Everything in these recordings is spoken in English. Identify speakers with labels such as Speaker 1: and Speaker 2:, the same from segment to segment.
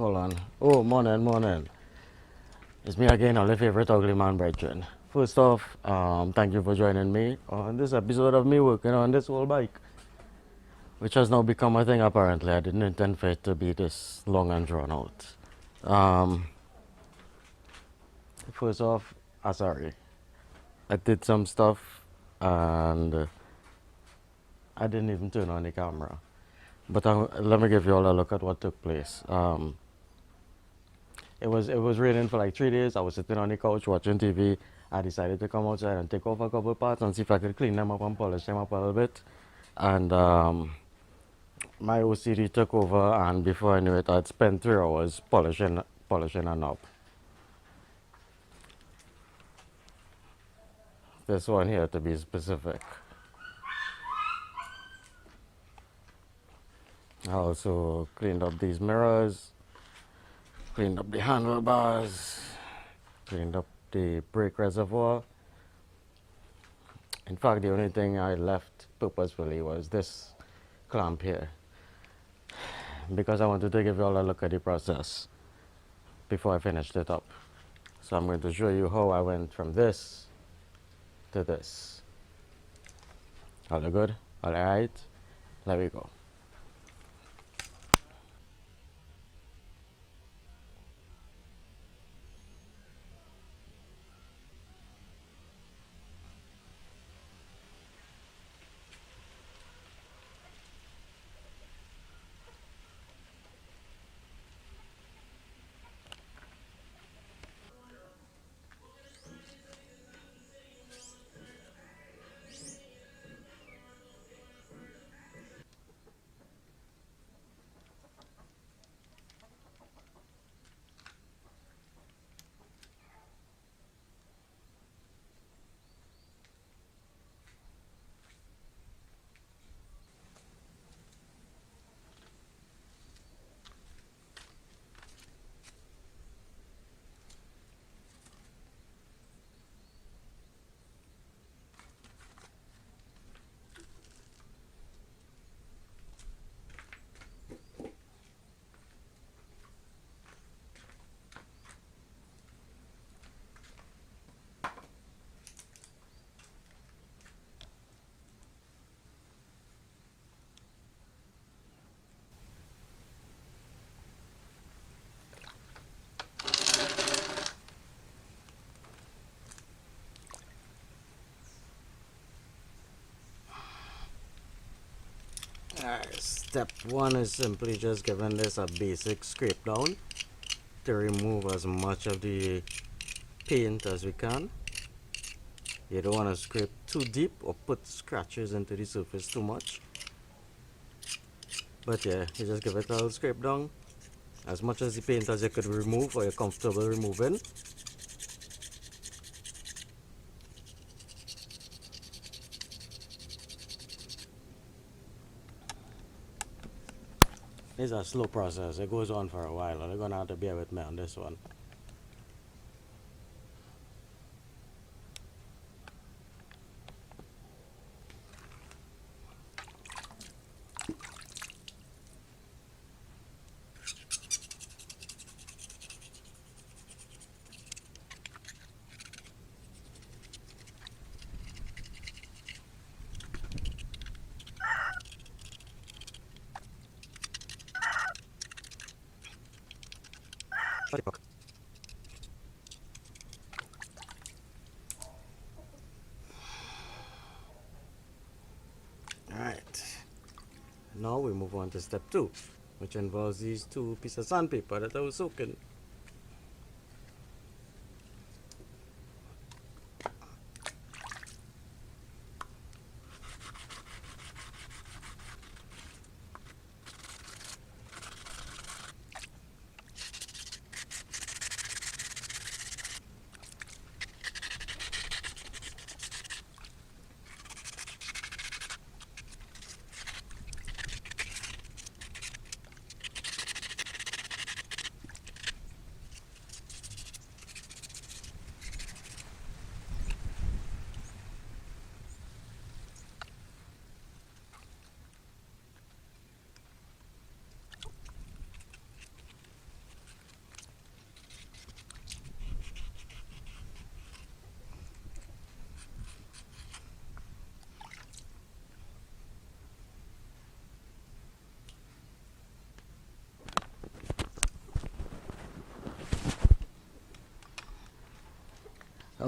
Speaker 1: Hold on. Oh, morning, morning. It's me again, your favorite ugly man, brethren. First off, thank you for joining me on this episode of me working on this old bike, which has now become a thing apparently. I didn't intend for it to be this long and drawn out. Um, First off, sorry. I did some stuff and I didn't even turn on the camera. But let me give you all a look at what took place. It was raining for like 3 days. I was sitting on the couch watching TV. I decided to come outside and take off a couple parts and see if I could clean them up and polish them up a little bit. And my OCD took over, and before I knew it, I'd spent 3 hours polishing a knob. This one here, to be specific. I also cleaned up these mirrors, cleaned up the handlebars, cleaned up the brake reservoir. In fact, the only thing I left purposefully was this clamp here, because I wanted to give you all a look at the process before I finished it up. So I'm going to show you how I went from this to this. All good? All right? There we go. Alright, step one is simply just giving this a basic scrape down to remove as much of the paint as we can. You don't want to scrape too deep or put scratches into the surface too much. But yeah, you just give it a little scrape down. As much as the paint as you could remove or you're comfortable removing. It's a slow process. It goes on for a while. You're gonna have to bear with me on this one. Alright. Now we move on to step two, which involves these two pieces of sandpaper that I was soaking.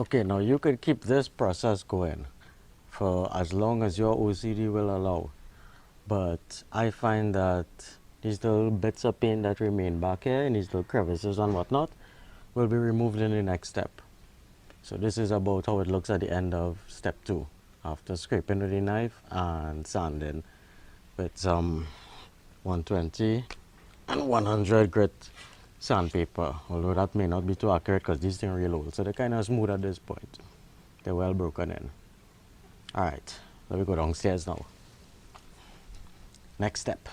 Speaker 1: Okay, now you could keep this process going for as long as your OCD will allow. But I find that these little bits of paint that remain back here and these little crevices and whatnot will be removed in the next step. So this is about how it looks at the end of step 2 after scraping with the knife and sanding with some 120 and 100 grit sandpaper, although that may not be too accurate because these things are real old, so they're kind of smooth at this point. They're well broken in. Alright, let me go downstairs now. Next step.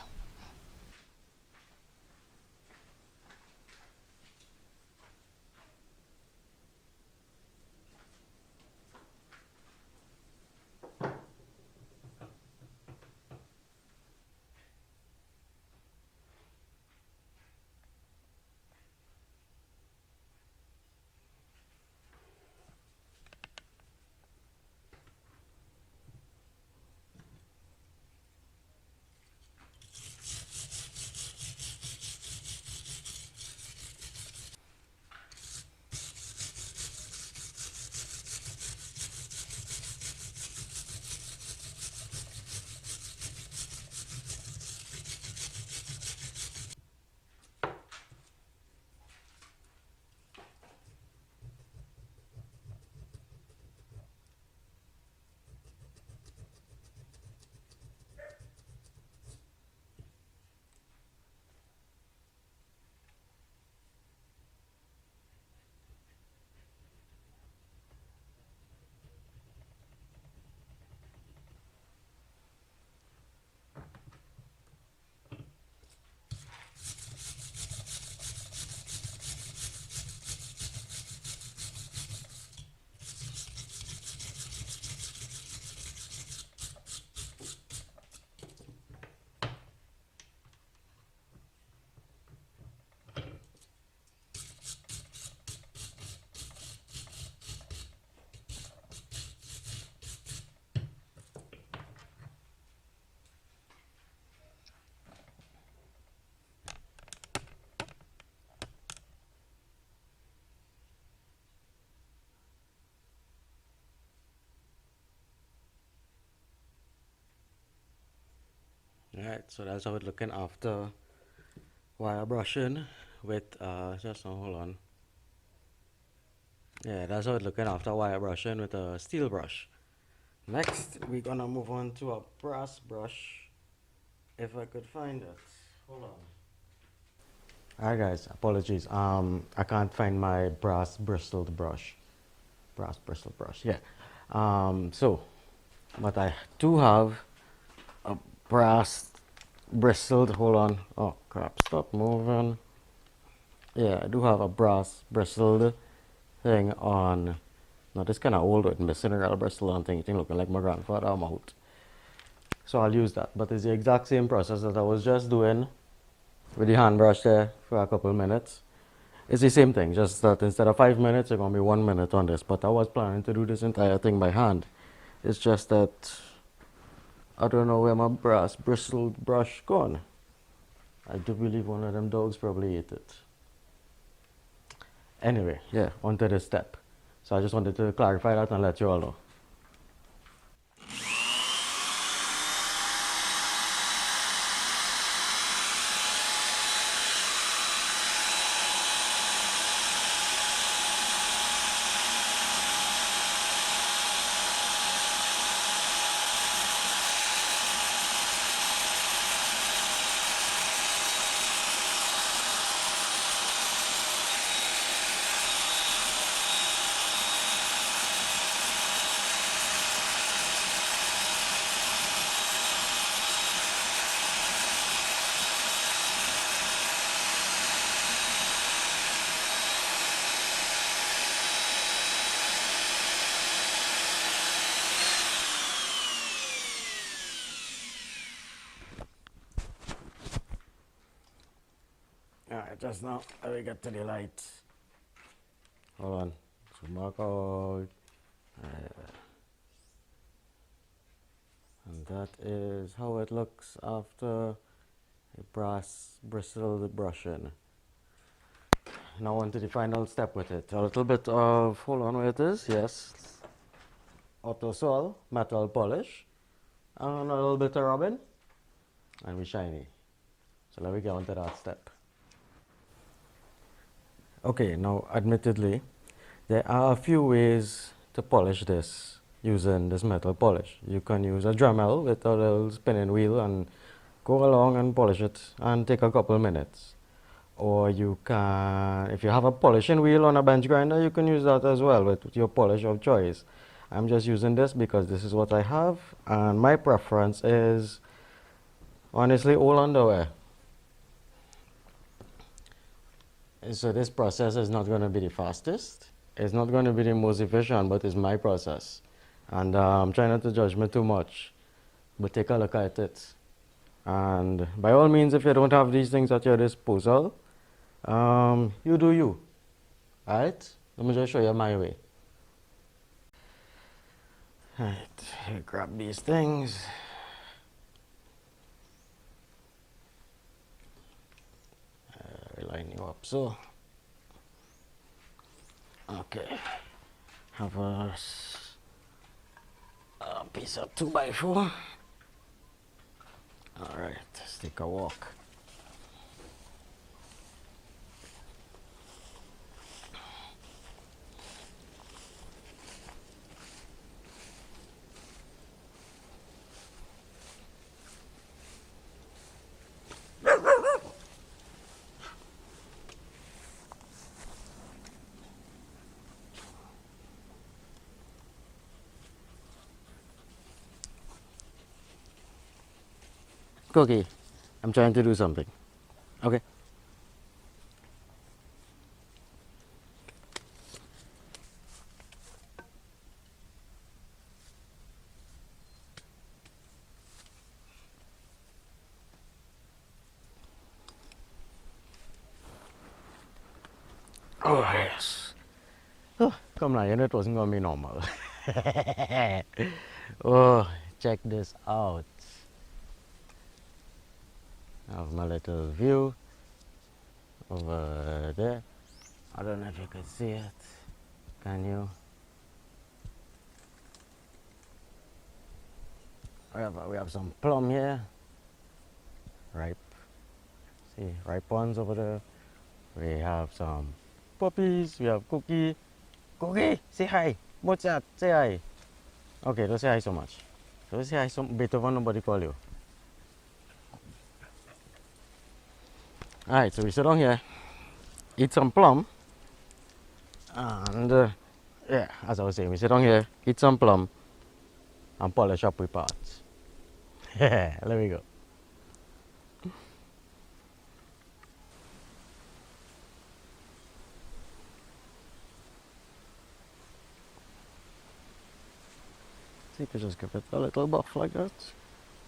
Speaker 1: Alright, so that's how it's looking after wire brushing with, just now, hold on. Yeah, that's how it's looking after wire brushing with a steel brush. Next, we're gonna move on to a brass brush, if I could find it. Hold on. Alright guys, apologies. I can't find my brass bristled brush. Brass bristled brush, yeah. So, but I do have a brass bristled, hold on. Oh crap, stop moving. Yeah, I do have a brass bristled thing on. Now this kind of old with missing a bristle and thing, looking like my grandfather mouth. So I'll use that, but it's the exact same process that I was just doing with the hand brush there for a couple minutes. It's the same thing, just that instead of 5 minutes, it's gonna be 1 minute on this. But I was planning to do this entire thing by hand. It's just that I don't know where my brass bristled brush gone. I do believe one of them dogs probably ate it. Anyway, yeah, on to this step. So I just wanted to clarify that and let you all know. Alright, just now, let me get to the light. Hold on. So mark out. And that is how it looks after a brass bristled brushing. now on to the final step with it. A little bit of, hold on where it is, yes. Autosol, metal polish, and a little bit of rubbing, and we shiny. So let me get on to that step. Okay, now admittedly, there are a few ways to polish this using this metal polish. You can use a Dremel with a little spinning wheel and go along and polish it and take a couple minutes. Or you can, if you have a polishing wheel on a bench grinder, you can use that as well with your polish of choice. I'm just using this because this is what I have, and my preference is honestly old underwear. So this process is not going to be the fastest. It's not going to be the most efficient, but it's my process. And try not to judge me too much, but take a look at it. And by all means, if you don't have these things at your disposal, you do you. Alright? Let me just show you my way. Alright, grab these things. Line you up so. Okay. Have a piece of 2x4. Alright, let's take a walk. Cookie, I'm trying to do something. Okay. Oh, yes. Oh, come on, you know it wasn't going to be normal. Oh, check this out. I have my little view over there. I don't know if you can see it. Can you? We have some plum here. Ripe. See, ripe ones over there. We have some puppies. We have Cookie. Cookie, say hi. What's that? Say hi. Okay, don't say hi so much. Don't say hi so Beethoven, nobody call you. Alright, so we sit down here, eat some plum, and yeah, as I was saying, we sit down here, eat some plum, and polish up with parts. Yeah, there we go. So you can just give it a little buff like that.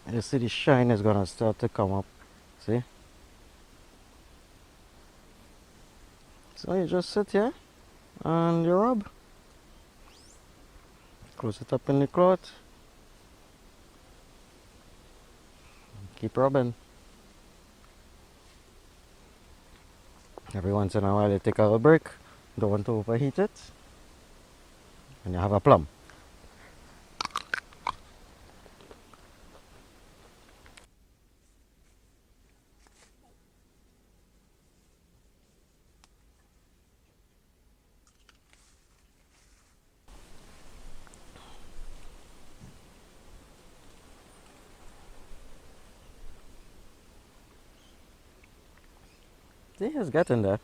Speaker 1: And you see the shine is gonna start to come up. See? So you just sit here and you rub. Close it up in the cloth. Keep rubbing. Every once in a while you take a little break. Don't want to overheat it. And you have a plum. See, it's getting there.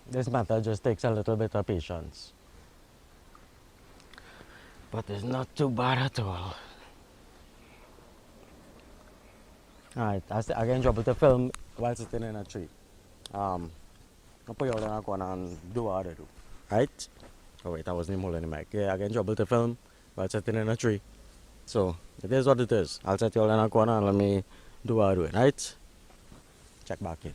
Speaker 1: This method just takes a little bit of patience. But it's not too bad at all. Alright, again, trouble to film while sitting in a tree. I'll put you all in a corner and do what I do. Right? Oh wait, I wasn't even holding the mic. Yeah, again, trouble to film while sitting in a tree. So, it is what it is. I'll set you all in a corner and let me do what I do. Right? Check back in.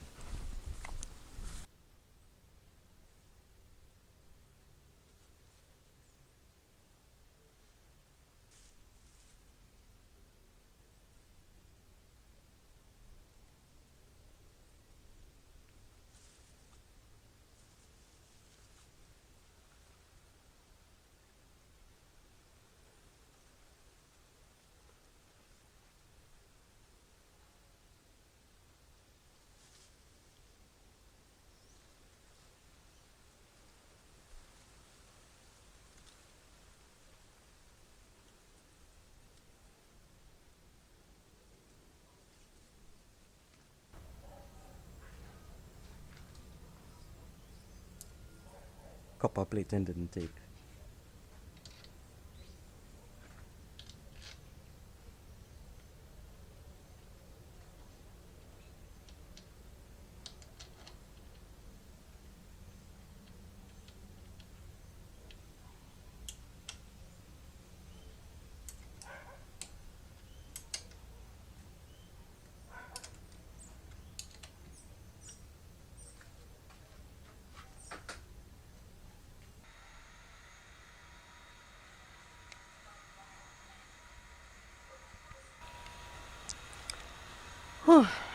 Speaker 1: Copper plating didn't take.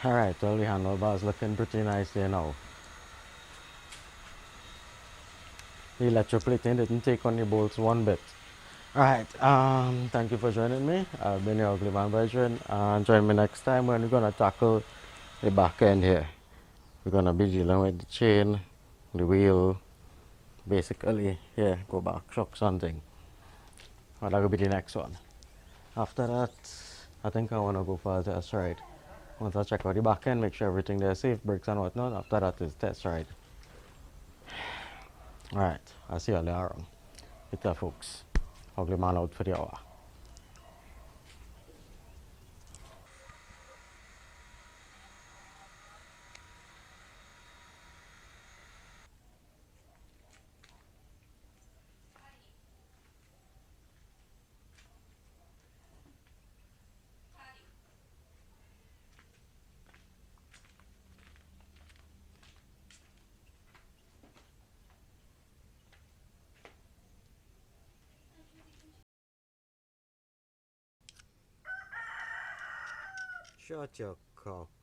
Speaker 1: Alright, well the handlebars looking pretty nice there now. The electroplating didn't take on the bolts one bit. Alright, thank you for joining me. I've been your ugly man brethren, and join me next time when we're gonna tackle the back end here. We're gonna be dealing with the chain, the wheel, basically, yeah, go back, shock something. Well, that will be the next one. After that, I think I wanna go for a test ride. Once I check out the back end, make sure everything there is safe, brakes and whatnot. After that is test ride. Alright, I'll see you later on. Later, folks. Ugly man out for the hour. Shut your cock.